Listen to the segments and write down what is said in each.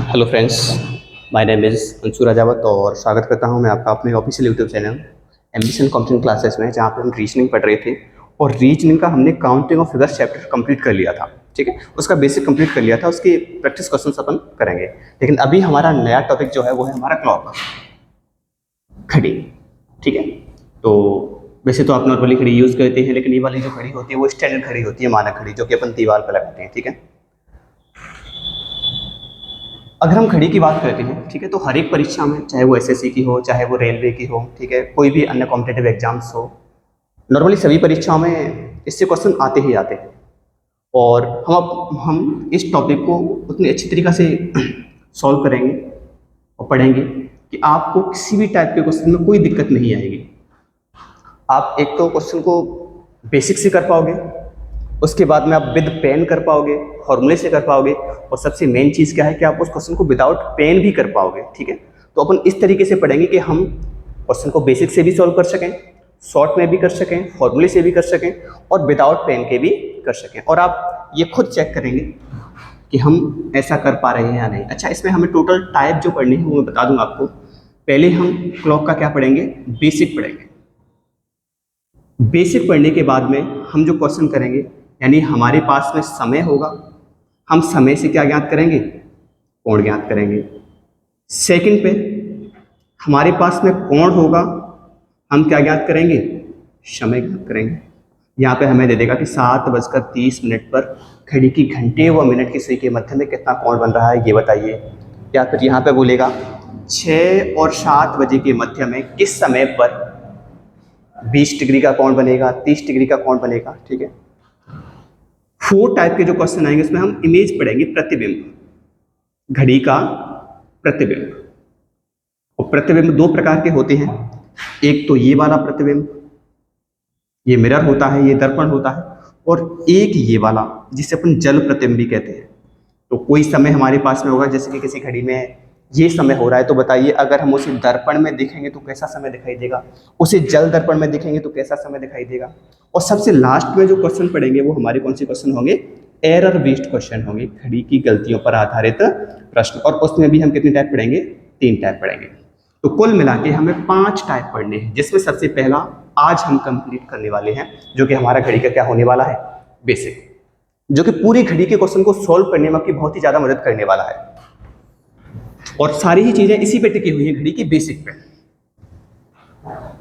Hello friends, my name is Anshu Rajawat और स्वागत करता हूं मैं आपका अपने official YouTube channel ambition competition classes में, जहां पे हम रीजनिंग पढ़ रहे थे। और रीजनिंग का हमने counting of figures chapter complete कर लिया था। ठीक है, उसका बेसिक कंप्लीट कर लिया था, उसके प्रैक्टिस क्वेश्चंस अपन करेंगे। लेकिन अभी हमारा नया टॉपिक जो है वो है हमारा क्लॉक, घड़ी। ठीक है, तो वैसे तो आप नॉर्मली घड़ी यूज़ करते हैं, लेकिन ये वाली जो घड़ी होती है वो स्टैंडर्ड घड़ी होती है, मानक घड़ी, जो कि अपन दीवार पर लगाते हैं। ठीक है, अगर हम घड़ी की बात करते हैं, ठीक है, तो हर एक परीक्षा में, चाहे वो एसएससी की हो, चाहे वो रेलवे की हो, ठीक है, कोई भी अन्य कॉम्पिटेटिव एग्जाम्स हो, नॉर्मली सभी परीक्षाओं में इससे क्वेश्चन आते ही आते हैं। और हम इस टॉपिक को उतनी अच्छी तरीक़ा से सॉल्व करेंगे और पढ़ेंगे कि आपको किसी भी टाइप के क्वेश्चन में कोई दिक्कत नहीं आएगी। आप एक तो क्वेश्चन को बेसिक से कर पाओगे, उसके बाद में आप विद पेन कर पाओगे, फॉर्मूले से कर पाओगे, और सबसे मेन चीज़ क्या है कि आप उस क्वेश्चन को विदाउट पेन भी कर पाओगे। ठीक है, तो अपन इस तरीके से पढ़ेंगे कि हम क्वेश्चन को बेसिक से भी सॉल्व कर सकें, शॉर्ट में भी कर सकें, फॉर्मूले से भी कर सकें, और विदाउट पेन के भी कर सकें। और आप ये खुद चेक करेंगे कि हम ऐसा कर पा रहे हैं या नहीं। अच्छा, इसमें हमें टोटल टाइप जो पढ़नी है वो मैं बता दूंगा आपको। पहले हम क्लॉक का क्या पढ़ेंगे, बेसिक पढ़ेंगे। बेसिक पढ़ने के बाद में हम जो क्वेश्चन करेंगे, यानी हमारे पास में समय होगा, हम समय से क्या ज्ञात करेंगे, कोण ज्ञात करेंगे। सेकंड पे हमारे पास में कोण होगा, हम क्या ज्ञात करेंगे, समय ज्ञात करेंगे। यहाँ पे हमें दे देगा कि 7:30 पर घड़ी की घंटे व मिनट की सुई के मध्य में कितना कोण बन रहा है, ये बताइए। या फिर यहाँ पे बोलेगा 6 और 7 बजे के मध्य में किस समय पर 20 डिग्री का कोण बनेगा, 30 डिग्री का कोण बनेगा। ठीक है, 4 टाइप के जो क्वेश्चन आएंगे उसमें हम इमेज पढ़ेंगे, प्रतिबिंब, घड़ी का प्रतिबिंब। और प्रतिबिंब दो प्रकार के होते हैं, एक तो ये वाला प्रतिबिंब, ये मिरर होता है, ये दर्पण होता है, और एक ये वाला जिसे अपन जल प्रतिबिंब भी कहते हैं। तो कोई समय हमारे पास में होगा, जैसे कि किसी घड़ी में ये समय हो रहा है, तो बताइए अगर हम उसे दर्पण में देखेंगे तो कैसा समय दिखाई देगा, उसे जल दर्पण में देखेंगे तो कैसा समय दिखाई देगा। और सबसे लास्ट में जो क्वेश्चन पढ़ेंगे वो हमारे कौन से क्वेश्चन होंगे, एरर बेस्ड क्वेश्चन होंगे, घड़ी की गलतियों पर आधारित प्रश्न। और उसमें भी हम कितने टाइप पढ़ेंगे, 3 टाइप पढ़ेंगे। तो कुल मिला के हमें 5 टाइप पढ़ने हैं, जिसमें सबसे पहला आज हम कंप्लीट करने वाले हैं, जो कि हमारा घड़ी का क्या होने वाला है, बेसिक, जो कि पूरी घड़ी के क्वेश्चन को सोल्व करने में आपकी बहुत ही ज़्यादा मदद करने वाला है। और सारी ही चीज़ें इसी पे टिकी हुई हैं, घड़ी की बेसिक पे।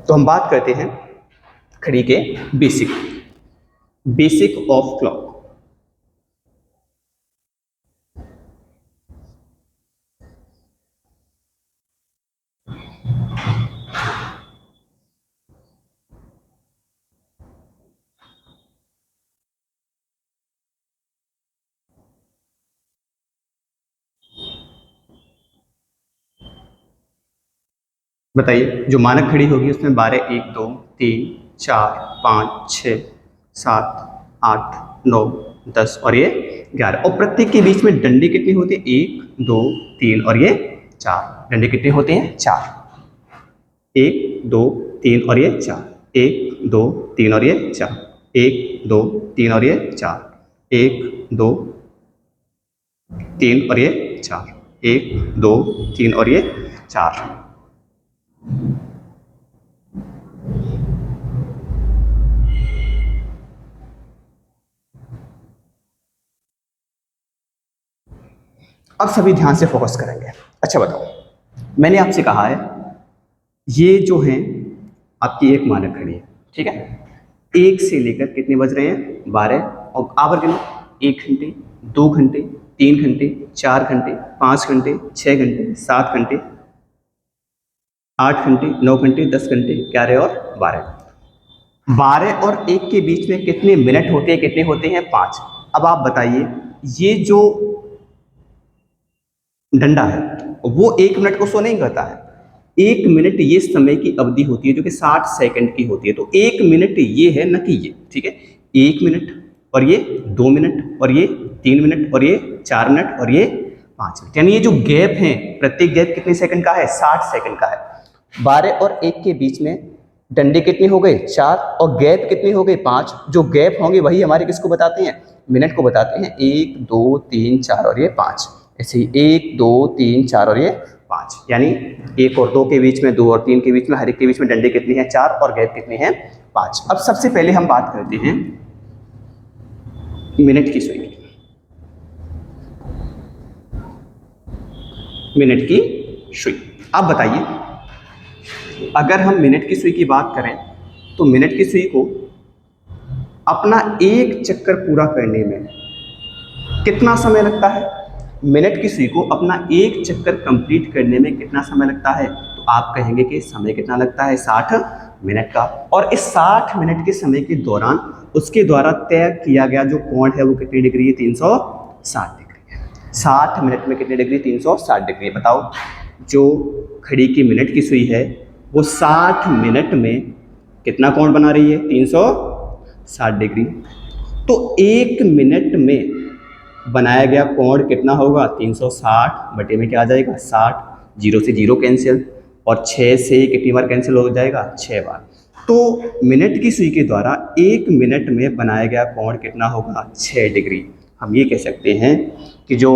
तो हम बात करते हैं घड़ी के बेसिक, बेसिक ऑफ क्लॉक। बताइए, जो मानक घड़ी होगी उसमें 12, 1, 2, 3, 4, 5, 6, 7, 8, 9, 10 और ये 11। और प्रत्येक के बीच में डंडे कितने होते हैं, 1, 2, 3 और ये 4। डंडे कितने होते हैं, 4। 1, 2, 3 और ये 4। 1, 2, 3 और ये 4। 1, 2, 3 और ये 4। 1, 2, 3 और ये 4। 1, 2, 3 और ये 4। अब सभी ध्यान से फोकस करेंगे। अच्छा बताओ, मैंने आपसे कहा है ये जो है आपकी एक मानक घड़ी है। ठीक है, 1 से लेकर कितने बज रहे हैं, 12। और आवर गिनो, 1 घंटे, 2 घंटे, 3 घंटे, 4 घंटे, 5 घंटे, 6 घंटे, 7 घंटे, 8 घंटे, 9 घंटे, 10 घंटे, 11 और 12। 12 और 1 के बीच में कितने मिनट होते हैं, कितने होते हैं, 5। अब आप बताइए, ये जो डंडा है वो 1 मिनट को शो नहीं करता है। 1 मिनट ये समय की अवधि होती है, जो कि 60 सेकंड की होती है। तो 1 मिनट ये है, न कि ये। ठीक है, 1 मिनट और ये 2 मिनट और ये 3 मिनट और ये 4 मिनट और ये 5 मिनट, यानी ये जो गैप है, प्रत्येक गैप कितने सेकंड का है, 60 सेकंड का है। 12 और 1 के बीच में डंडे कितने हो गए 4 और गैप कितने हो गए 5। जो गैप होंगे वही हमारे किसको बताते हैं, मिनट को बताते हैं। 1 2 3 4 और ये 5। ऐसे ही 1 2 3 4 और ये 5, यानी 1 और 2 के बीच में, 2 और 3 के बीच में, हर एक के बीच में डंडे कितने हैं 4 और गैप कितने हैं 5। अब सबसे पहले हम बात करते हैं मिनट की सुई की। मिनट की सुई, आप बताइए अगर हम मिनट की सुई की बात करें तो मिनट की सुई को अपना एक चक्कर पूरा करने में कितना समय लगता है। मिनट की सुई को अपना एक चक्कर कंप्लीट करने में कितना समय लगता है, तो आप कहेंगे कि समय कितना लगता है 60 मिनट का। और इस 60 मिनट के समय के दौरान उसके द्वारा तय किया गया जो कोण है वो कितनी डिग्री है, 360 डिग्री है। 60 मिनट में कितनी डिग्री, 360 डिग्री। बताओ जो घड़ी की मिनट की सुई है वो 60 मिनट में कितना कोण बना रही है, 360 डिग्री। तो 1 मिनट में बनाया गया कोण कितना होगा, 360 बटे में क्या आ जाएगा 60, 0 से 0 कैंसिल और 6 से कितनी बार कैंसिल हो जाएगा 6 बार। तो मिनट की सुई के द्वारा 1 मिनट में बनाया गया कोण कितना होगा 6 डिग्री। हम ये कह सकते हैं कि जो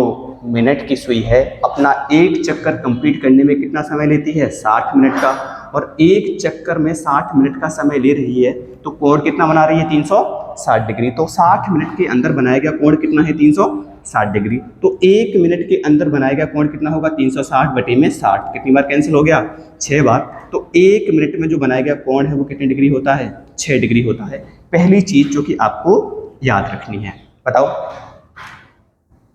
मिनट की सुई है अपना एक चक्कर कंप्लीट करने में कितना समय लेती है 60 मिनट का, और एक चक्कर में 60 मिनट का समय ले रही है तो कोण कितना बना रही है 360 डिग्री। तो 60 मिनट के अंदर बनाया गया कोण कितना है 360 डिग्री। तो 1 मिनट के अंदर बनाया गया कोण कितना होगा 360 बटे में 60, कितनी बार कैंसिल हो गया 6 बार। तो 1 मिनट में जो बनाया गया कोण है वो कितनी डिग्री होता है 6 डिग्री होता है। पहली चीज जो कि आपको याद रखनी है, बताओ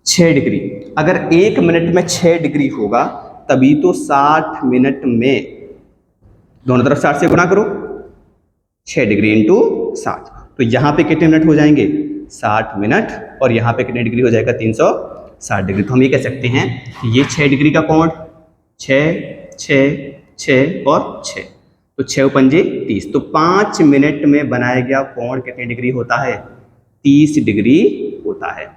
6 डिग्री। अगर 1 मिनट में 6 डिग्री होगा तभी तो 60 मिनट में, दोनों तरफ 60 से गुणा करो, 6 डिग्री इंटू 60, तो यहाँ पे कितने मिनट हो जाएंगे 60 मिनट, और यहाँ पे कितने डिग्री हो जाएगा 360 डिग्री। तो हम ये कह सकते हैं कि ये 6 डिग्री का कोण 6 6 6 और 6, तो 6 पंजे 30, तो 5 मिनट में बनाया गया कोण कितने डिग्री होता है 30 डिग्री होता है।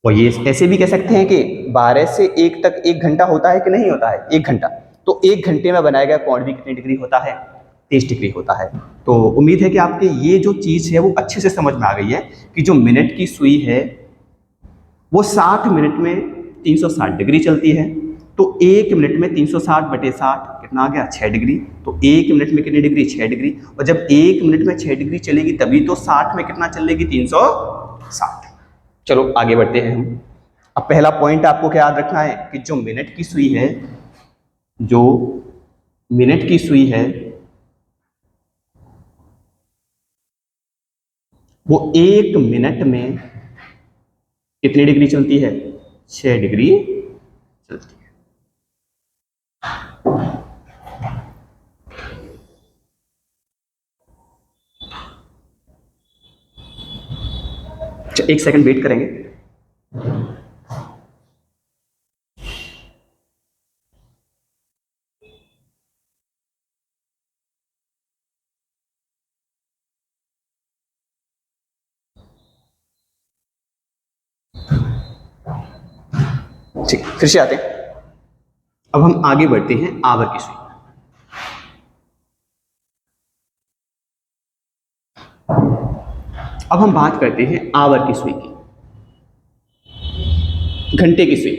और ये ऐसे भी कह सकते हैं कि 12 से 1 तक 1 घंटा होता है कि नहीं होता है 1 घंटा, तो 1 घंटे में बनाया गया कोण भी कितनी डिग्री होता है 30 डिग्री होता है। तो उम्मीद है कि आपके ये जो चीज़ है वो अच्छे से समझ में आ गई है कि जो मिनट की सुई है वो 60 मिनट में 360 डिग्री चलती है। तो 1 मिनट में 360 बटे 60 कितना आ गया 6 डिग्री। तो 1 मिनट में कितनी डिग्री 6 डिग्री, और जब 1 मिनट में 6 डिग्री चलेगी तभी तो 60 में कितना चलेगी 360। चलो आगे बढ़ते हैं हम। अब पहला पॉइंट आपको क्या याद रखना है कि जो मिनट की सुई है, जो मिनट की सुई है वो 1 मिनट में कितनी डिग्री चलती है 6 डिग्री चलती है। अच्छा 1 सेकंड वेट करेंगे। ठीक, फिर से आते हैं। अब हम आगे बढ़ते हैं आवर की सुई। अब हम बात करते हैं आवर की सुई की, घंटे की सुई।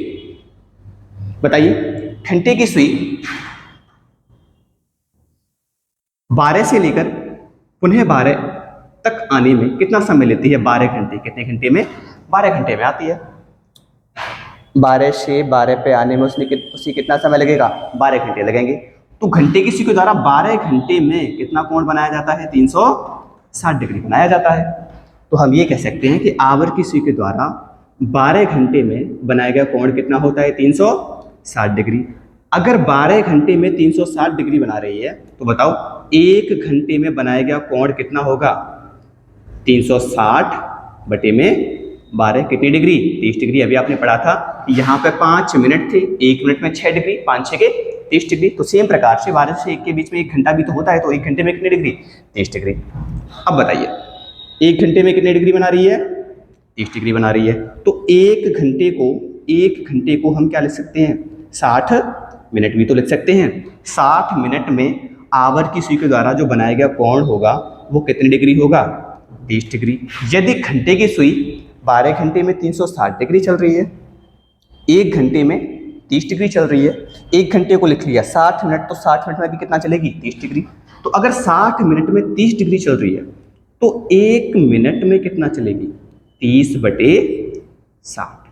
बताइए घंटे की सुई 12 से लेकर पुनः 12 तक आने में कितना समय लेती है 12 घंटे। कितने घंटे में 12 घंटे में आती है। 12 से 12 पे आने में उसी कितना समय लगेगा 12 घंटे लगेंगे। तो घंटे की सुई के द्वारा 12 घंटे में कितना कोण बनाया जाता है 360 डिग्री बनाया जाता है। तो हम ये कह सकते हैं कि आवर की सुई के द्वारा 12 घंटे में बनाया गया कोण कितना होता है 360 डिग्री। अगर 12 घंटे में 360 डिग्री बना रही है तो बताओ 1 घंटे में बनाया गया कोण कितना होगा 360 बटे में 12 कितनी डिग्री 30 डिग्री। अभी आपने पढ़ा था यहाँ पे 5 मिनट थे, 1 मिनट में 6 डिग्री, 5 6 के 30 डिग्री। तो सेम प्रकार से 12 से 1 के बीच में 1 घंटा भी तो होता है, तो 1 घंटे में कितनी डिग्री 30 डिग्री। अब बताइए 1 घंटे में कितनी डिग्री बना रही है 30 डिग्री बना रही है। तो 1 घंटे को हम क्या लिख सकते हैं 60 मिनट भी तो लिख सकते हैं। 60 मिनट में आवर की सुई के द्वारा जो बनाया गया कोण होगा वो कितनी डिग्री होगा? 30 डिग्री। यदि घंटे की सुई 12 घंटे में 360 डिग्री चल रही है, 1 घंटे में 30 डिग्री चल रही है, 1 घंटे को लिख लिया 60 मिनट, तो 60 मिनट में भी कितना चलेगी? 30 डिग्री। तो अगर 60 मिनट में 30 डिग्री चल रही है तो 1 मिनट में कितना चलेगी? 30/60,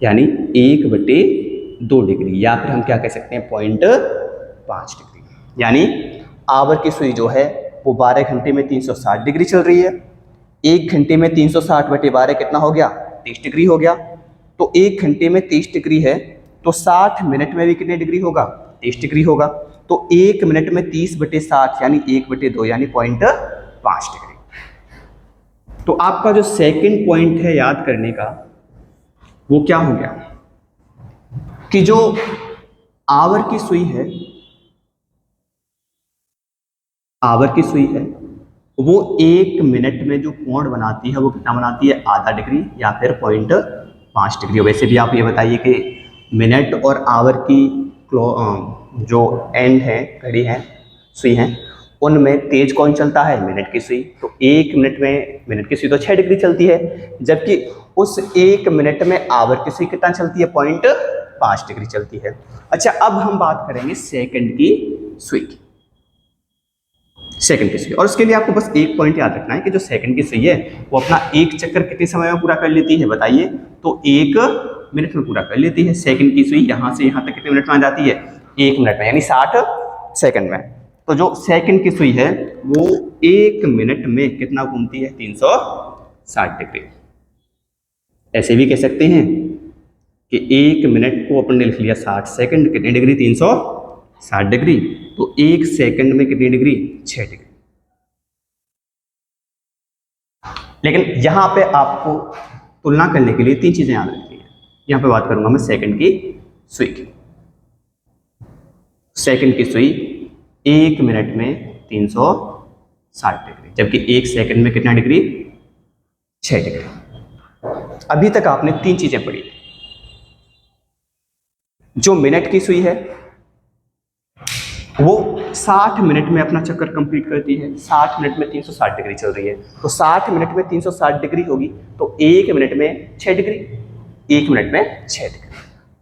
यानी 1/2 डिग्री, या फिर हम क्या कह सकते हैं 0.5 डिग्री। यानी आवर की सुई जो है वो 12 घंटे में 360 डिग्री चल रही है, 1 घंटे में 360/12 कितना हो गया? 30 डिग्री हो गया। तो 1 घंटे में 30 डिग्री है तो 60 मिनट में भी कितने डिग्री होगा? 30 डिग्री होगा। तो 1 मिनट में 30/60 यानी 1/2 यानी 0.5 डिग्री। तो आपका जो सेकंड पॉइंट है याद करने का वो क्या हो गया कि जो आवर की सुई है, आवर की सुई है वो 1 मिनट में जो कोण बनाती है वो कितना बनाती है? आधा डिग्री या फिर 0.5 डिग्री। वैसे भी आप ये बताइए कि मिनट और आवर की जो एंड है, घड़ी है, सुई है, उनमें तेज कौन चलता है? मिनट की सुई। तो 1 मिनट में मिनट की सुई तो 6 डिग्री चलती है, जबकि उस 1 मिनट में आवर की सुई कितना चलती है? 0.5 डिग्री चलती है। अच्छा, अब हम बात करेंगे सेकंड की सुई की, सेकंड की सुई। और उसके लिए आपको बस एक पॉइंट याद रखना है कि जो सेकंड की सुई है वो अपना एक चक्कर कितने समय में पूरा कर लेती है? बताइए। तो 1 मिनट में पूरा कर लेती है। सेकंड की सुई यहाँ से यहाँ तक कितने मिनट में आ जाती है? 1 मिनट में, यानी 60 सेकंड में। तो जो सेकंड की सुई है वो 1 मिनट में कितना घूमती है? 360 डिग्री। ऐसे भी कह सकते हैं कि 1 मिनट को अपन ने लिख लिया 60 सेकंड, कितनी डिग्री? 360 डिग्री। तो 1 सेकंड में कितनी डिग्री? 6 डिग्री। लेकिन यहां पे आपको तुलना करने के लिए 3 चीजें याद रखनी है। यहां पे बात करूंगा मैं सेकंड की सुई की। सेकंड की सुई 1 मिनट में 360 डिग्री, जबकि 1 सेकंड में कितना डिग्री? 6 डिग्री। अभी तक आपने 3 चीजें पढ़ी। जो मिनट की सुई है वो 60 मिनट में अपना चक्कर कंप्लीट करती है, 60 मिनट में 360 डिग्री चल रही है, तो 60 मिनट में 360 डिग्री होगी तो 1 मिनट में 6 डिग्री, 1 मिनट में 6 डिग्री।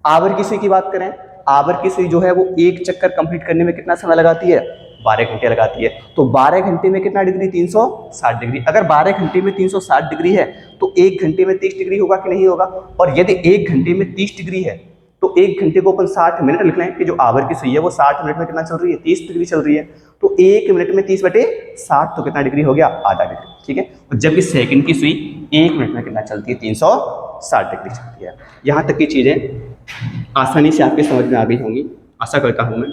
आवर की सुई की बात करें, आवर की सुई जो है वो एक चक्कर कंप्लीट करने में कितना समय लगाती है? 12 घंटे लगाती है। तो 12 घंटे में कितना डिग्री? 360 डिग्री। अगर 12 घंटे में 360 डिग्री है तो 1 घंटे में 30 डिग्री होगा कि नहीं होगा? और यदि 1 घंटे में 30 डिग्री है तो 1 घंटे को अपन 60 मिनट लिख लें कि जो आवर की सुई है वो 60 मिनट में कितना चल रही है? 30 डिग्री चल रही है। तो 1 मिनट में 30/60 तो कितना डिग्री हो गया? आधा डिग्री। ठीक है। और जबकि सेकंड की सुई 1 मिनट में कितना चलती है? 360 डिग्री चलती है। यहाँ तक की चीजें आसानी से आपके समझ में आ गई होंगी, आशा करता हूं मैं।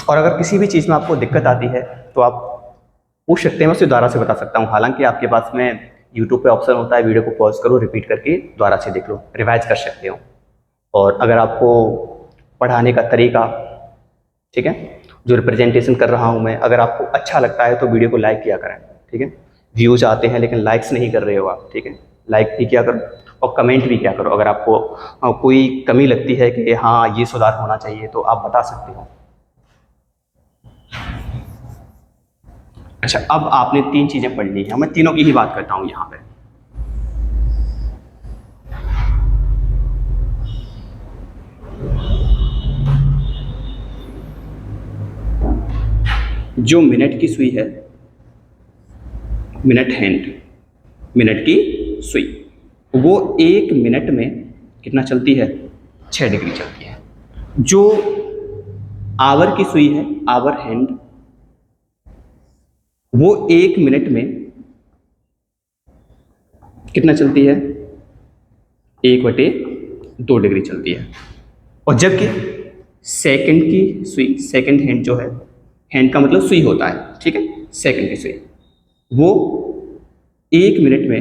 और अगर किसी भी चीज में आपको दिक्कत आती है तो आप पूछ सकते हैं, मैं उसे दोबारा से बता सकता हूँ। हालांकि आपके पास में यूट्यूब पे ऑप्शन होता है वीडियो को पॉज करो, रिपीट करके दोबारा से देख लो, रिवाइज कर सकते हो। और अगर आपको पढ़ाने का तरीका, ठीक है, जो रिप्रेजेंटेशन कर रहा हूँ मैं, अगर आपको अच्छा लगता है तो वीडियो को लाइक किया करें। ठीक है। व्यूज आते हैं लेकिन लाइक्स नहीं कर रहे हो आप, ठीक है, लाइक भी किया करो और कमेंट भी किया करो। अगर आपको कोई कमी लगती है कि हाँ ये सुधार होना चाहिए तो आप बता सकते हो। अच्छा, अब आपने 3 चीजें पढ़ ली हैं, मैं तीनों की ही बात करता हूं यहां पे। जो मिनट की सुई है, मिनट हैंड, मिनट की सुई, वो 1 मिनट में कितना चलती है? 6 डिग्री चलती है। जो आवर की सुई है, आवर हैंड, वो 1 मिनट में कितना चलती है? 1/2 डिग्री चलती है। और जबकि सेकंड की सुई, सेकंड हैंड जो है, हैंड का मतलब सुई होता है, ठीक है, सेकंड की सुई, वो 1 मिनट में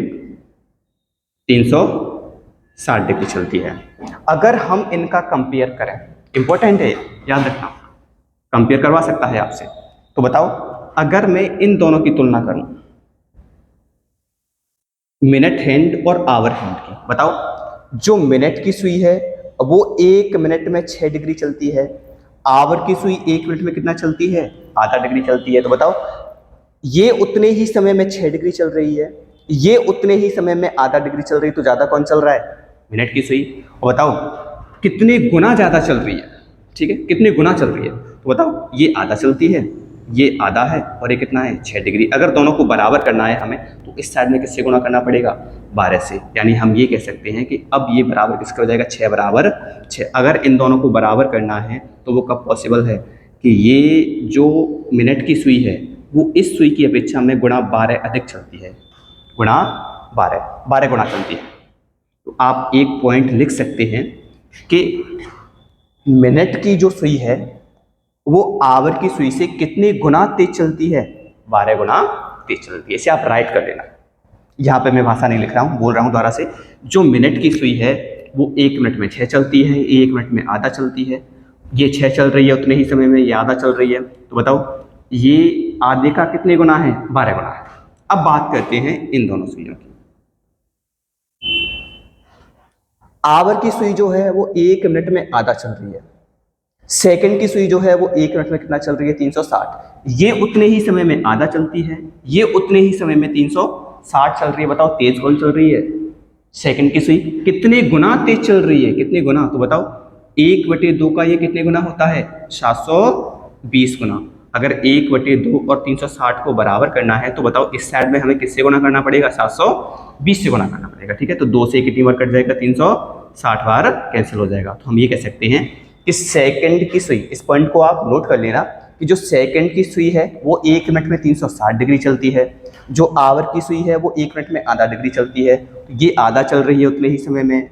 360 डिग्री चलती है। अगर हम इनका कंपेयर करें, इंपॉर्टेंट है याद रखना, कंपेयर करवा सकता है आपसे, तो बताओ अगर मैं इन दोनों की तुलना करूं, मिनट हैंड और आवर हैंड की, बताओ जो मिनट की सुई है वो 1 मिनट में 6 डिग्री चलती है, आवर की सुई 1 मिनट में कितना चलती है, आधा डिग्री चलती है। तो बताओ ये उतने ही समय में 6 डिग्री चल रही है, ये उतने ही समय में आधा डिग्री चल रही है, तो ज़्यादा कौन चल रहा है, मिनट की सुई। और बताओ कितने गुना ज़्यादा चल रही है, ठीक है, कितने गुना चल रही है। तो बताओ ये आधा चलती है, ये आधा है, और ये कितना है, 6 डिग्री। अगर दोनों को बराबर करना है हमें तो इस साइड में किससे गुना करना पड़ेगा, 12 से। यानी हम ये कह सकते हैं कि अब ये बराबर किसका हो जाएगा, 6 बराबर 6। अगर इन दोनों को बराबर करना है तो वो कब पॉसिबल है कि ये जो मिनट की सुई है वो इस सुई की अपेक्षा में गुणा 12 अधिक चलती है, गुणा 12 गुणा चलती है। तो आप एक पॉइंट लिख सकते हैं कि मिनट की जो सुई है वो आवर की सुई से कितने गुना तेज चलती है, 12 गुना तेज चलती है। इसे आप राइट कर लेना। यहाँ पे मैं भाषा नहीं लिख रहा हूँ, बोल रहा हूँ द्वारा से। जो मिनट की सुई है वो 1 मिनट में 6 चलती है, 1 मिनट में आधा चलती है। ये 6 चल रही है उतने ही समय में ये आधा चल रही है। तो बताओ ये आधे का कितने गुना है, 12 गुना है। अब बात करते हैं इन दोनों सुइयों की। आवर की सुई जो है वो 1 मिनट में आधा चल रही है, सेकंड की सुई जो है वो 1 मिनट में कितना चल रही है, 360। ये उतने ही समय में आधा चलती है, ये उतने ही समय में 360 चल रही है। बताओ तेज कौन चल रही है, सेकंड की सुई। कितने गुना तेज चल रही है, कितने गुना, तो बताओ 1/2 का ये कितने गुना होता है, 720 गुना। अगर 1/2 और 360 को बराबर करना है तो बताओ इस साइड में हमें किससे गुना करना पड़ेगा, 720 से गुना करना पड़ेगा, ठीक है। तो 2 से कितनी बार कट जाएगा, 360 बार कैंसिल हो जाएगा। तो हम ये कह सकते हैं कि सेकंड की सुई, इस पॉइंट को आप नोट कर लेना कि जो सेकंड की सुई है वो 1 मिनट में 360 डिग्री चलती है, जो आवर की सुई है वो 1 मिनट में आधा डिग्री चलती है। ये आधा चल रही है उतने ही समय में,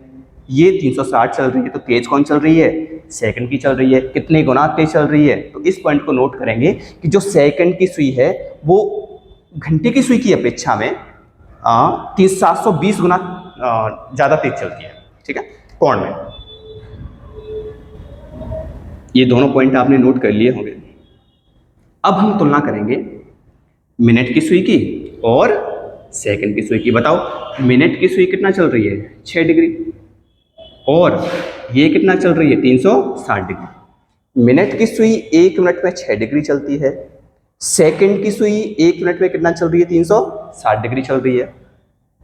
ये 360 चल रही है, तो तेज कौन चल रही है, सेकंड की चल रही है। कितने गुना तेज चल रही है, तो इस पॉइंट को नोट करेंगे कि जो सेकंड की सुई है वो घंटे की सुई की अपेक्षा में 720 गुना ज़्यादा तेज चलती है, ठीक है, कोण में। ये दोनों पॉइंट आपने नोट कर लिए होंगे। अब हम तुलना करेंगे मिनट की सुई की और सेकंड की सुई की। बताओ मिनट की सुई कितना चल रही है, 6 डिग्री, और ये कितना चल रही है, 360 डिग्री। मिनट की सुई 1 मिनट में 6 डिग्री चलती है, सेकंड की सुई 1 मिनट में कितना चल रही है, 360 डिग्री चल रही है।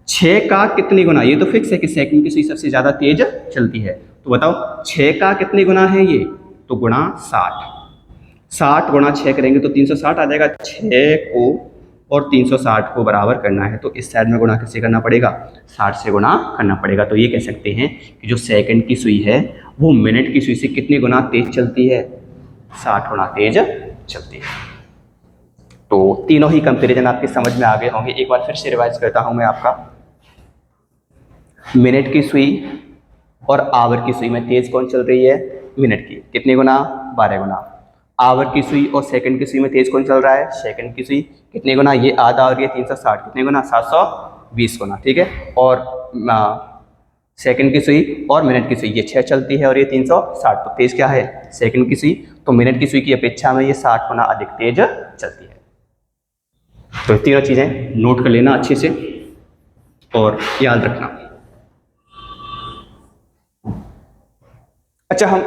6 का कितने गुना, ये तो फिक्स है कि सेकंड की सुई सबसे ज़्यादा तेज चलती है। तो बताओ 6 का कितने गुना है ये, तो गुणा 60। 60 गुणा 6 करेंगे तो 360 आ जाएगा। 6 को और 360 को बराबर करना है तो इस साइड में गुणा किससे करना पड़ेगा, 60 से गुणा करना पड़ेगा। तो ये कह सकते हैं कि जो सेकंड की सुई है वो मिनट की सुई से कितने गुना तेज चलती है, 60 गुना तेज चलती है। तो तीनों ही कंपैरिजन आपके समझ में आ गए होंगे। एक बार फिर से रिवाइज करता हूं मैं आपका। मिनट की सुई और आवर की सुई में तेज कौन चल रही है, मिनट की, कितने गुना, 12 गुना। आवर की सुई और सेकंड की सुई में तेज कौन चल रहा है, सेकंड की सुई, कितने गुना, ये आधा और ये 360, कितने गुना, 720 गुना, ठीक है। और सेकंड की सुई और मिनट की सुई ये 6 चलती है और ये 360, तो तेज क्या है, सेकंड की सुई। तो मिनट की सुई की अपेक्षा में ये 60 गुना अधिक तेज चलती है। तो तीनों चीज़ें नोट कर लेना अच्छे से और याद रखना। अच्छा, हम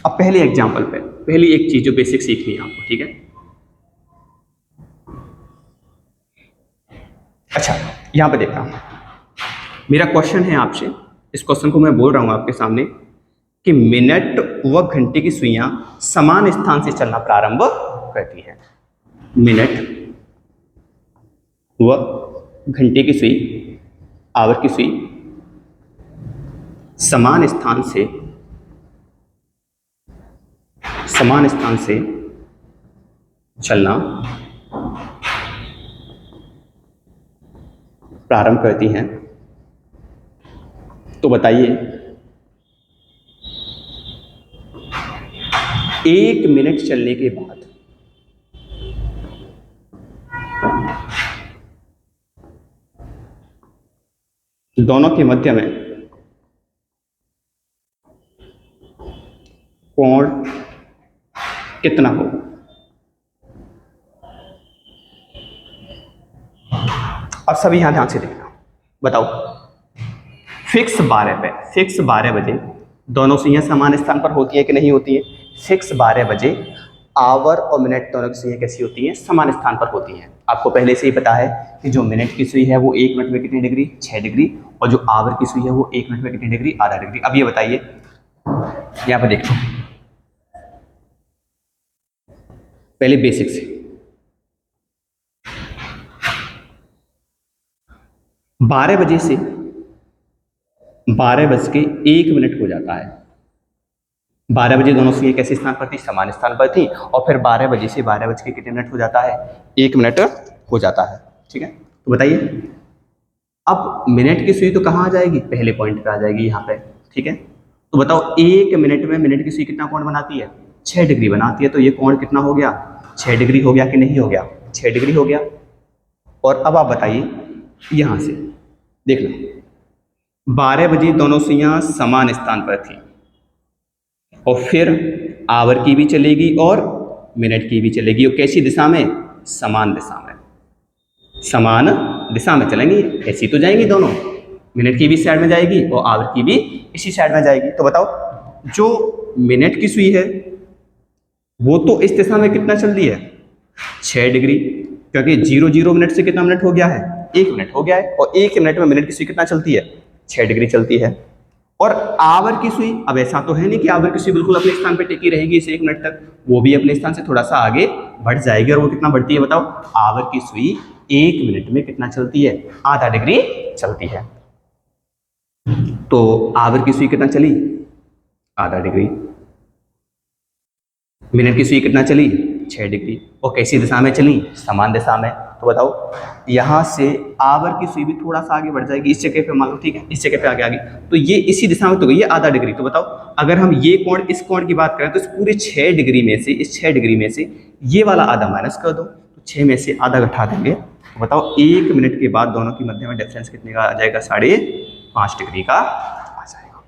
अब पहले एग्जाम्पल पे पहली एक चीज जो बेसिक सीखनी है आपको, ठीक है। अच्छा, यहां पे देखना, मेरा क्वेश्चन है आपसे, इस क्वेश्चन को मैं बोल रहा हूं आपके सामने कि मिनट व घंटे की सुइयां समान स्थान से चलना प्रारंभ करती है। मिनट व घंटे की सुई, आवर की सुई समान स्थान से चलना प्रारंभ करती हैं। तो बताइए 1 मिनट चलने के बाद दोनों के मध्य में कोण कितना होगा। अब सभी यहां ध्यान से देखना, बताओ फिक्स 12 बजे दोनों सुइयां समान स्थान पर होती है कि नहीं होती है? फिक्स 12 बजे आवर और मिनट दोनों की सुइयां कैसी होती हैं? समान स्थान पर होती हैं। आपको पहले से ही पता है कि जो मिनट की सुई है वो 1 मिनट में कितनी डिग्री? 6 डिग्री। और जो आवर की सुई है वो 1 मिनट में कितनी डिग्री? आधा डिग्री। अब ये बताइए, यहाँ पर देखो पहले बेसिक से, 12 बजे से 12:01 हो जाता है। 12 बजे दोनों सुइयां कैसे स्थान पर थी? समान स्थान पर थी। और फिर 12 बजे से 12 बज के कितने मिनट हो जाता है? 1 मिनट हो जाता है। ठीक है, तो बताइए अब मिनट की सुई तो कहाँ आ जाएगी? पहले पॉइंट पे आ जाएगी, यहाँ पे। ठीक है, तो बताओ 1 मिनट में मिनट की सुई कितना कोण बनाती है? 6 डिग्री बनाती है। तो ये कोण कितना हो गया? 6 डिग्री हो गया कि नहीं हो गया? 6 डिग्री हो गया। और अब आप बताइए, यहाँ से देखना, 12 बजे दोनों सुइयां समान स्थान पर थी और फिर आवर की भी चलेगी और मिनट की भी चलेगी। और कैसी दिशा में? समान दिशा में। समान दिशा में चलेंगी, ऐसी तो जाएंगी दोनों, मिनट की भी साइड में जाएगी और आवर की भी इसी साइड में जाएगी। तो बताओ जो मिनट की सुई है वो तो इस दिशा में कितना चल रही है? 6 डिग्री, क्योंकि 0 मिनट से कितना मिनट हो गया है? 1 मिनट हो गया है। और 1 मिनट में मिनट की सुई कितना चलती है? 6 डिग्री चलती है। और आवर की सुई, अब ऐसा तो है नहीं कि आवर की सुई बिल्कुल अपने स्थान पे टिकी रहेगी इसे 1 मिनट तक, वो भी अपने स्थान से थोड़ा सा आगे बढ़ जाएगी। और वो कितना बढ़ती है बताओ? आवर की सुई 1 मिनट में कितना चलती है? आधा डिग्री चलती है। तो आवर की सुई कितना चली? आधा डिग्री। मिनट की सुई कितना चली? 6 डिग्री। और कैसी दिशा में चली? समान दिशा में। तो बताओ यहाँ से आवर की सुई भी थोड़ा सा आगे बढ़ जाएगी, इस जगह पे मान लो, ठीक है, इस जगह पे आगे आ गई, तो ये इसी दिशा में तो गई है आधा डिग्री। तो बताओ अगर हम ये कोण, इस कोण की बात करें तो इस पूरे 6 डिग्री में से, इस 6 डिग्री में से ये वाला आधा माइनस कर दो, तो 6 में से आधा घटा देंगे। तो बताओ 1 मिनट के बाद दोनों की मध्य में डिफरेंस कितने का आ जाएगा? 5.5 डिग्री का आ जाएगा।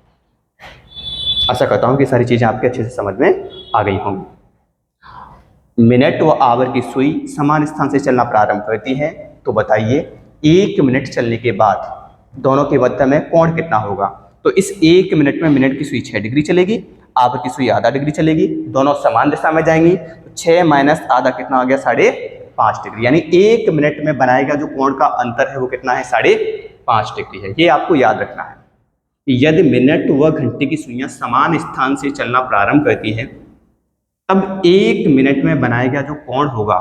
आशा करता हूँ कि सारी चीज़ें आपके अच्छे से समझ में आ गई होंगी। मिनट व आवर की सुई समान स्थान से चलना प्रारंभ करती है। तो बताइए 1 मिनट चलने के बाद दोनों के मध्य में कोण कितना होगा? तो इस 1 मिनट में मिनट की सुई 6 डिग्री चलेगी, आवर की सुई आधा डिग्री चलेगी, दोनों समान दिशा में जाएंगी। तो 6 माइनस आधा कितना आ गया? 5.5 डिग्री। यानी 1 मिनट में बनाएगा जो कोण का अंतर है वो कितना है? 5.5 डिग्री है। ये आपको याद रखना है। यदि मिनट व घंटे की सुइयां समान स्थान से चलना प्रारंभ करती है तब 1 मिनट में बनाया गया जो कोण होगा,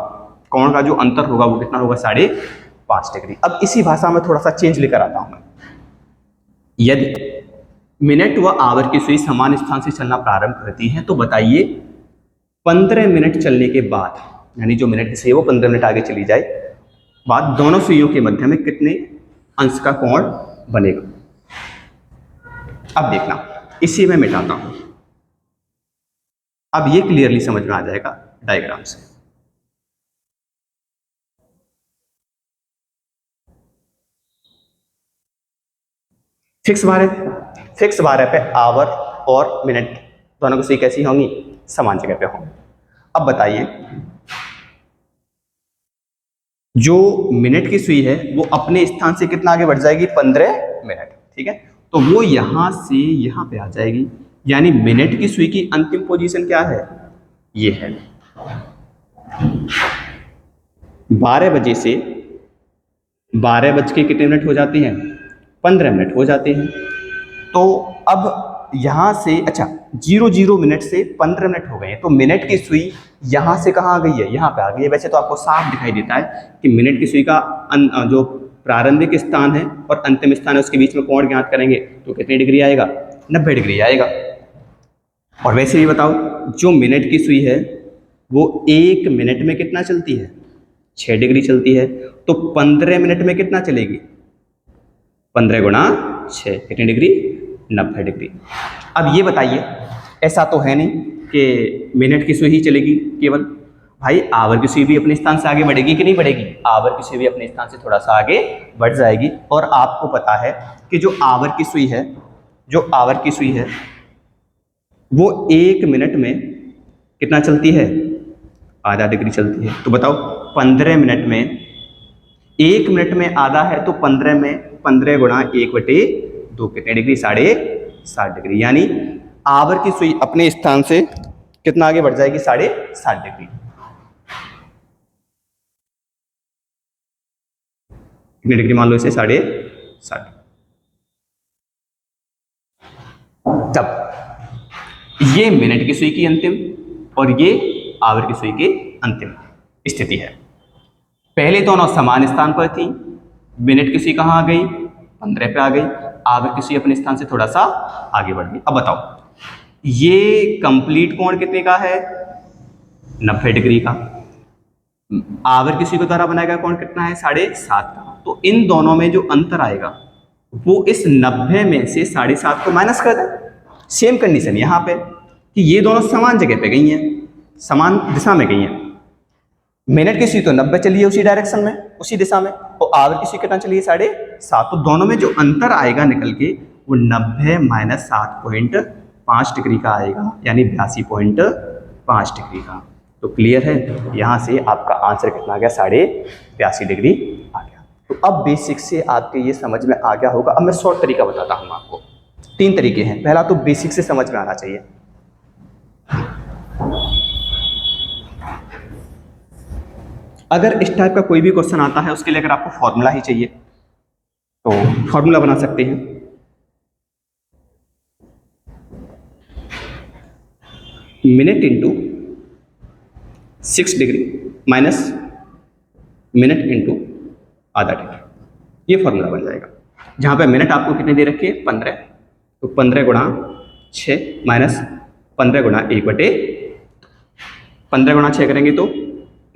कोण का जो अंतर होगा वो कितना होगा? 5.5 डिग्री। अब इसी भाषा में थोड़ा सा चेंज लेकर आता हूं मैं। यदि मिनट व आवर की सुई समान स्थान से चलना प्रारंभ करती है तो बताइए 15 मिनट चलने के बाद, यानी जो मिनट की सुई है वो 15 मिनट आगे चली जाए बाद, दोनों सुइयों के मध्य में कितने अंश का कोण बनेगा? अब देखना, इसी में मिटाता हूं, अब ये क्लियरली समझ में आ जाएगा डायग्राम से। फिक्स 12 पे आवर और मिनट दोनों की सुई कैसी होंगी? समान जगह पे होंगी। अब बताइए जो मिनट की सुई है वो अपने स्थान से कितना आगे बढ़ जाएगी? 15 मिनट। ठीक है, तो वो यहां से यहां पे आ जाएगी। यानी मिनट की सुई की अंतिम पोजीशन क्या है? ये है 12 बजे से 12 बज के कितने मिनट हो जाते हैं? 15 मिनट हो जाते हैं। तो अब यहाँ से, अच्छा, 00 मिनट से 15 मिनट हो गए हैं, तो मिनट की सुई यहाँ से कहाँ आ गई है? यहाँ पे आ गई है। वैसे तो आपको साफ दिखाई देता है कि मिनट की सुई का जो प्रारंभिक स्थान है और अंतिम स्थान है उसके बीच में कोण ज्ञात करेंगे तो कितनी डिग्री आएगा? 90 डिग्री आएगा। और वैसे भी बताओ जो मिनट की सुई है वो 1 मिनट में कितना चलती है? 6 डिग्री चलती है। तो 15 मिनट में कितना चलेगी? 15 गुणा 6 कितनी डिग्री? 90 डिग्री। अब ये बताइए, ऐसा तो है नहीं कि मिनट की सुई ही चलेगी केवल, भाई आवर की सुई भी अपने स्थान से आगे बढ़ेगी कि नहीं बढ़ेगी? आवर की सुई भी अपने स्थान से थोड़ा सा आगे बढ़ जाएगी। और आपको पता है कि जो आवर की सुई है वो 1 मिनट में कितना चलती है? आधा डिग्री चलती है। तो बताओ 15 मिनट में, 1 मिनट में आधा है तो 15 में 15 गुणा 1/4 2 कितने डिग्री, 60.5 डिग्री। यानी आवर की सुई अपने स्थान से कितना आगे बढ़ जाएगी, 60.5 डिग्री। कितनी डिग्री मान लो इसे, 60.5। तब ये मिनट की सुई की अंतिम और ये आवर की सुई की अंतिम स्थिति है। पहले दोनों समान स्थान पर थी, मिनट की सुई कहाँ आ गई, 15 पे आ गई, आवर की सुई अपने स्थान से थोड़ा सा आगे बढ़ गई। अब बताओ ये कंप्लीट कोण कितने का है, 90 डिग्री का। आवर की सुई को द्वारा बनाया गया कोण कितना है, 7.5 का। तो इन दोनों में जो अंतर आएगा वो इस 90 में से 7.5 को माइनस कर दे। सेम कंडीशन यहाँ पे कि ये दोनों समान जगह पे गई हैं, समान दिशा में गई हैं। मिनट की सुई तो 90 चली है उसी डायरेक्शन में, उसी दिशा में, और आवर की सुई कितना चली है, 7.5। तो दोनों में जो अंतर आएगा निकल के वो 90 माइनस 7.5 डिग्री का आएगा, यानी 82.5 डिग्री का। तो क्लियर है, यहाँ से आपका आंसर कितना आ गया, 82.5 डिग्री आ गया। तो अब बेसिक से आपके ये समझ में आ गया होगा। अब मैं शॉर्ट तरीका बताता हूँ आपको। 3 तरीके हैं। पहला तो बेसिक से समझ में आना चाहिए। अगर इस टाइप का कोई भी क्वेश्चन आता है उसके लिए अगर आपको फॉर्मूला ही चाहिए तो फॉर्मूला बना सकते हैं। Minute into 6 degree minus minute into आधा डिग्री, ये फॉर्मूला बन जाएगा। जहां पे मिनट आपको कितने दे रखे हैं, 15, तो 15 गुणा 6 माइनस 15 गुणा 1/, 15 गुणा 6 करेंगे तो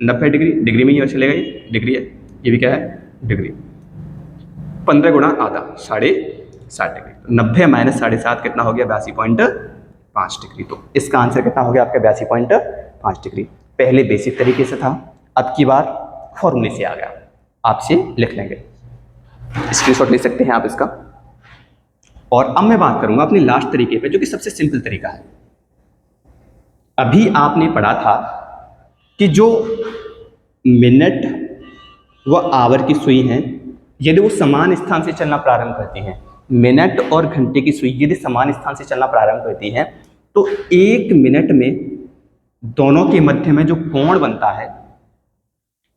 90 डिग्री, डिग्री में ही और चलेगा, ये डिग्री है, ये भी क्या है, डिग्री। 15 गुणा आधा, 7.5 डिग्री। 90 माइनस 7.5 कितना हो गया, 82.5 डिग्री। तो इसका आंसर कितना हो गया आपका, 82.5 डिग्री। पहले बेसिक तरीके से था, अब की बार फॉर्मूले से आ गया। आपसे लिख लेंगे, स्क्रीनशॉट ले सकते हैं आप इसका। और अब मैं बात करूंगा अपनी लास्ट तरीके पे, जो कि सबसे सिंपल तरीका है। अभी आपने पढ़ा था कि जो मिनट व आवर की सुई हैं, यदि वो समान स्थान से चलना प्रारंभ करती हैं, मिनट और घंटे की सुई यदि समान स्थान से चलना प्रारंभ करती हैं, तो 1 मिनट में दोनों के मध्य में जो कोण बनता है,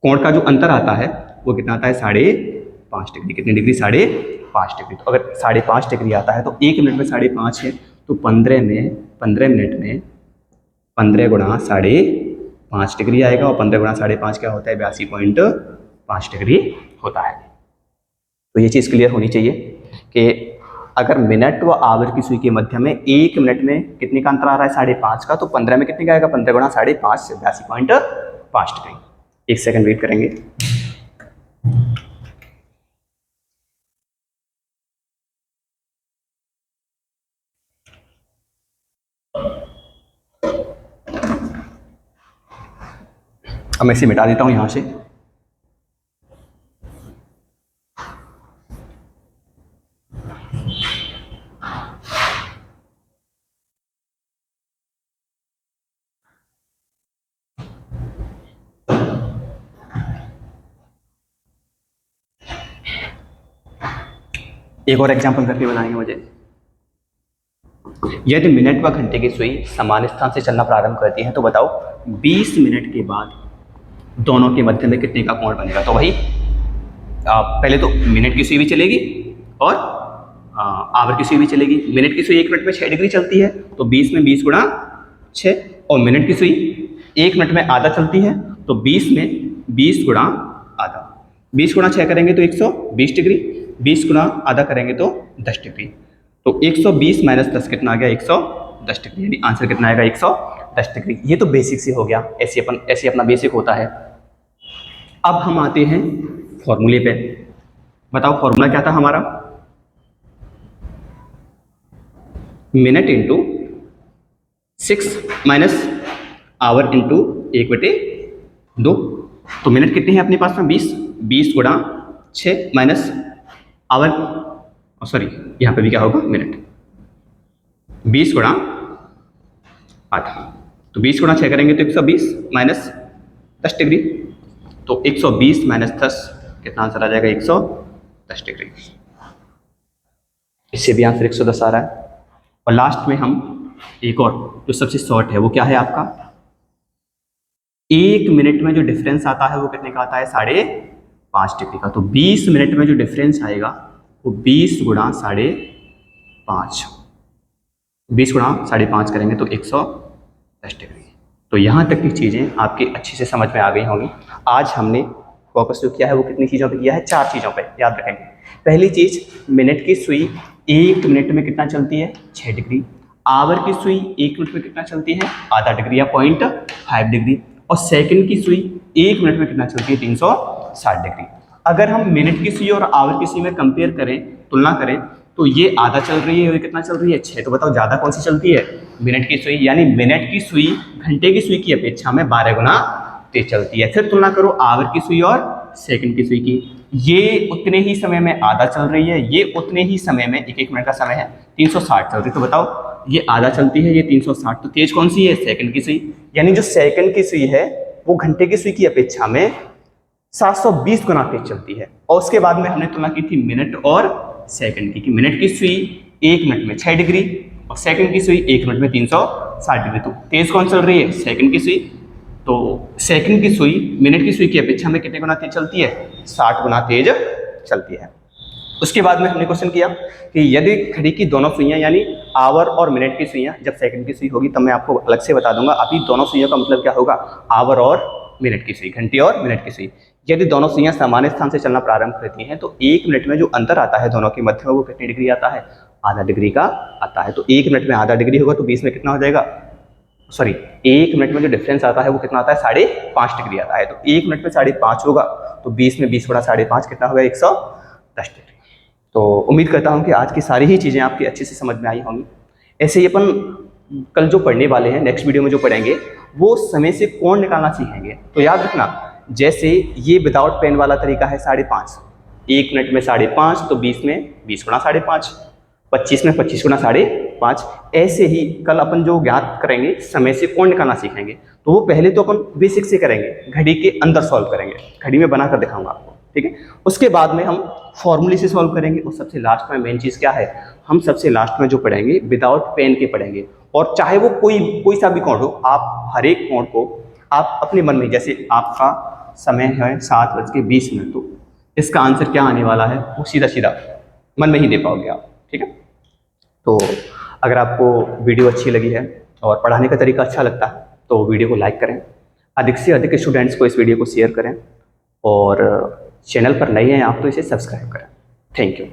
कोण का जो अंतर आता है वो कितना आता है, 5.5 डिग्री। कितनी डिग्री, 5.5 डिग्री। तो अगर 5.5 डिग्री आता है तो 1 मिनट में 5.5 है, तो 15 मिनट में 15 गुणा 5.5 डिग्री आएगा, और 15 गुणा 5.5 क्या होता है, 82.5 डिग्री होता है। तो ये चीज़ क्लियर होनी चाहिए कि अगर मिनट व आवर की सुई के मध्य में 1 मिनट में कितने का अंतर आ रहा है, 5.5 का, तो 15 में कितने का आएगा, 15 गुणा 5.5 से 82.5 डिग्री। 1 सेकंड वेट करेंगे। अब मैं इसे मिटा देता हूं यहां से। एक और एग्जांपल करके बताएंगे मुझे। यदि मिनट व घंटे की सुई समान स्थान से चलना प्रारंभ करती है, तो बताओ 20 मिनट के बाद दोनों के मध्य में कितने का कोण बनेगा। तो भाई पहले तो मिनट की सुई भी चलेगी और आवर की सुई भी चलेगी। मिनट की सुई 1 मिनट में 6 डिग्री चलती है, तो 20 में 20 गुणा 6, और मिनट की सुई 1 मिनट में आधा चलती है, तो 20 में 20 गुणा आधा। 20 गुणा 6 करेंगे तो 120 डिग्री, 20 गुणा आधा करेंगे तो 10 डिग्री। तो 120 माइनस 10 कितना आ गया, 110 डिग्री। यानी आंसर कितना आएगा, 110 डिग्री। ये तो बेसिक से हो गया, ऐसे अपना बेसिक होता है। अब हम आते हैं फॉर्मूले पे। बताओ फॉर्मूला क्या था हमारा, minute into 6 minus our into 1/2। तो मिनट कितने हैं अपने पास में, 20 गुणा 6 माइनस आवर, सॉरी यहाँ पे भी क्या होगा, मिनट, 20 गुणा आधा। तो 20 गुणा 6 करेंगे तो 120 माइनस 10 डिग्री। तो 120 माइनस 10 कितना आंसर आ जाएगा, 110 डिग्री। इससे भी आंसर 110 आ रहा है। और लास्ट में हम एक और जो सबसे शॉर्ट है वो क्या है आपका, 1 मिनट में जो डिफरेंस आता है वो कितने का आता है, 5.5 डिग्री का। तो 20 मिनट में जो डिफरेंस आएगा वो 20 गुणा 5.5, 20 गुणा 5.5 करेंगे तो 110 डिग्री। तो यहाँ तक की चीज़ें आपकी अच्छे से समझ में आ गई होंगी। आज हमने फोकस जो किया है वो कितनी चीज़ों पे किया है, 4 चीज़ों पे याद रखेंगे। पहली चीज़, मिनट की सुई 1 मिनट में कितना चलती है, 6 डिग्री। आवर की सुई 1 मिनट में कितना चलती है, आधा डिग्री या 0.5 डिग्री। और सेकंड की सुई 1 मिनट में कितना चलती है, 360 डिग्री। अगर हम मिनट की सुई और आवर की सुई में कंपेयर करें, तुलना करें, तो ये आधा चल रही है और कितना चल रही है, 6। तो बताओ ज़्यादा कौन सी चलती है, मिनट की सुई। यानी मिनट की सुई घंटे की सुई की अपेक्षा में 12 गुना तेज चलती है। फिर तुलना करो आवर की सुई और सेकंड की सुई की, ये उतने ही समय में आधा चल रही है, ये उतने ही समय में, 1 मिनट का समय है, 360 चल रही है। तो बताओ ये आधा चलती है, ये 360, तो तेज कौन सी है, सेकंड की सुई। यानी जो सेकंड की सुई है वो घंटे की सुई की अपेक्षा में 720 गुना तेज चलती है। और उसके बाद में हमने तुलना की थी मिनट और सेकंड की, कि मिनट की सुई 1 मिनट में 6 डिग्री और सेकंड की सुई 1 मिनट में 360 डिग्री। तो तेज कौन चल रही है, सेकंड की सुई। तो सेकंड की सुई मिनट की सुई की अपेक्षा में कितने गुना तेज चलती है, 60 गुना तेज चलती है। उसके बाद में हमने क्वेश्चन किया कि यदि घड़ी की दोनों सुइयां, यानी आवर और मिनट की सुइयां, जब सेकंड की सुई होगी तब मैं आपको अलग से बता दूंगा, अभी दोनों सुइयों का मतलब क्या होगा, आवर और मिनट की सुई, घंटी और मिनट की सुई। यदि दोनों सुइयां समान स्थान से चलना प्रारंभ करती हैं तो 1 मिनट में जो अंतर आता है दोनों के मध्य में वो कितनी डिग्री आता है, आधा डिग्री का आता है। तो 1 मिनट में आधा डिग्री होगा तो 20 में कितना हो जाएगा, सॉरी 1 मिनट में जो डिफरेंस आता है वो कितना आता है, 5.5 डिग्री आता है। तो 1 मिनट में 5.5 होगा तो 20 में 20 गुणा 5.5 कितना होगा, 110 डिग्री। तो उम्मीद करता हूँ कि आज की सारी ही चीज़ें आपकी अच्छे से समझ में आई होंगी। ऐसे ही अपन कल जो पढ़ने वाले हैं, नेक्स्ट वीडियो में जो पढ़ेंगे, वो समय से कोण निकालना सीखेंगे। तो याद रखना, जैसे ये विदाउट पेन वाला तरीका है 5.5, 1 मिनट में 5.5, तो 20 में 20 गुणा 5.5, 25 में 25 गुणा 5.5। ऐसे ही कल अपन जो ज्ञात करेंगे समय से कोण निकालना सीखेंगे, तो वो पहले तो अपन बेसिक से करेंगे, घड़ी के अंदर सॉल्व करेंगे, घड़ी में बनाकर दिखाऊंगा आपको, ठीक है। उसके बाद में हम फॉर्मूले से सॉल्व करेंगे। और सबसे लास्ट में मेन चीज़ क्या है, हम सबसे लास्ट में जो पढ़ेंगे विदाउट पेन के पढ़ेंगे। और चाहे वो कोई सा भी कोण हो, आप हर एक कोण को आप अपने मन में, जैसे आपका समय है 7:20, तो इसका आंसर क्या आने वाला है वो सीधा सीधा मन में ही दे पाओगे आप, ठीक है। तो अगर आपको वीडियो अच्छी लगी है और पढ़ाने का तरीका अच्छा लगता है तो वीडियो को लाइक करें, अधिक से अधिक स्टूडेंट्स को इस वीडियो को शेयर करें, और चैनल पर नए हैं आप तो इसे सब्सक्राइब करें। Thank you.